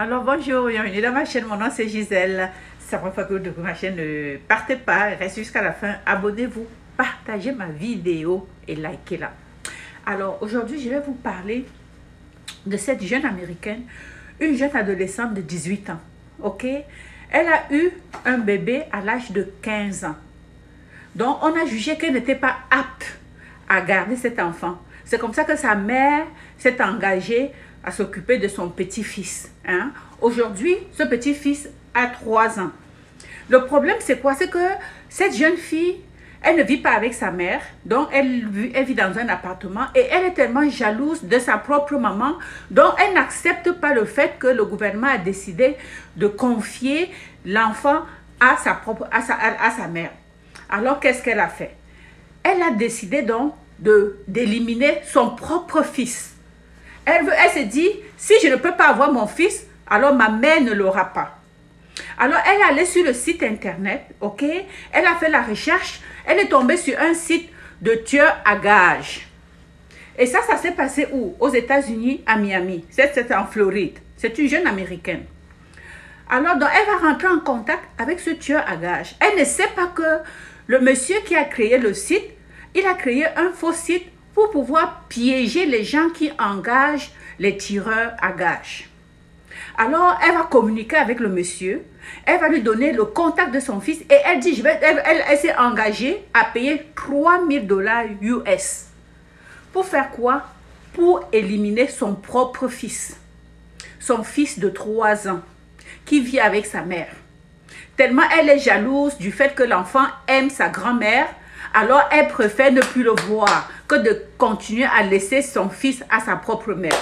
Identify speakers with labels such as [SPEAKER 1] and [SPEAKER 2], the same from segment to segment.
[SPEAKER 1] Alors bonjour, bienvenue dans ma chaîne, mon nom c'est Gisèle. C'est la première fois que vous découvrez ma chaîne, ne partez pas, restez jusqu'à la fin, abonnez-vous, partagez ma vidéo et likez-la. Alors aujourd'hui, je vais vous parler de cette jeune américaine, une jeune adolescente de 18 ans, ok? Elle a eu un bébé à l'âge de 15 ans. Donc on a jugé qu'elle n'était pas apte à garder cet enfant. C'est comme ça que sa mère s'est engagée à s'occuper de son petit-fils. Hein? Aujourd'hui, ce petit-fils a 3 ans. Le problème, c'est quoi? C'est que cette jeune fille, elle ne vit pas avec sa mère, donc elle vit dans un appartement et elle est tellement jalouse de sa propre maman, donc elle n'accepte pas le fait que le gouvernement a décidé de confier l'enfant à sa mère. Alors, qu'est-ce qu'elle a fait? Elle a décidé donc d'éliminer son propre fils. Elle s'est dit, si je ne peux pas avoir mon fils, alors ma mère ne l'aura pas. Alors, elle est allée sur le site internet, ok? Elle a fait la recherche, elle est tombée sur un site de tueurs à gages. Et ça s'est passé où? Aux États-Unis, à Miami. C'est en Floride. C'est une jeune américaine. Alors, donc, elle va rentrer en contact avec ce tueur à gages. Elle ne sait pas que le monsieur qui a créé le site, il a créé un faux site pour pouvoir piéger les gens qui engagent les tireurs à gages. Alors, elle va communiquer avec le monsieur, elle va lui donner le contact de son fils et elle dit, elle s'est engagée à payer $3000 US. Pour faire quoi? Pour éliminer son propre fils, son fils de 3 ans, qui vit avec sa mère. Tellement elle est jalouse du fait que l'enfant aime sa grand-mère, alors elle préfère ne plus le voir que de continuer à laisser son fils à sa propre mère.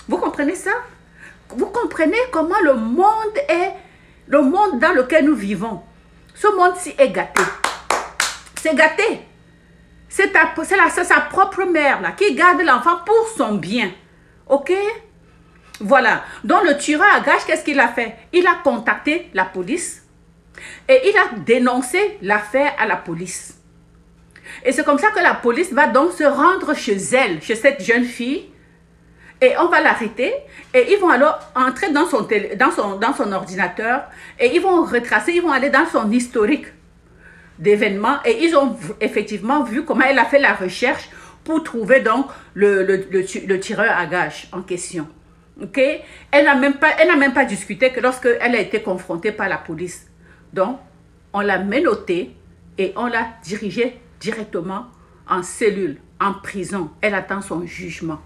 [SPEAKER 1] Vous comprenez ça? Vous comprenez comment le monde est, le monde dans lequel nous vivons. Ce monde-ci est gâté. C'est gâté. C'est sa propre mère là, qui garde l'enfant pour son bien. Ok? Voilà. Donc le tueur à gages, qu'est-ce qu'il a fait? Il a contacté la police et il a dénoncé l'affaire à la police. Et c'est comme ça que la police va donc se rendre chez elle, chez cette jeune fille, et on va l'arrêter, et ils vont alors entrer dans son ordinateur, et ils vont retracer, ils vont aller dans son historique d'événements, et ils ont effectivement vu comment elle a fait la recherche pour trouver donc le tireur à gages en question. Ok? Elle n'a même pas discuté que lorsqu'elle a été confrontée par la police. Donc, on l'a menottée et on l'a dirigée directement en cellule, en prison. Elle attend son jugement.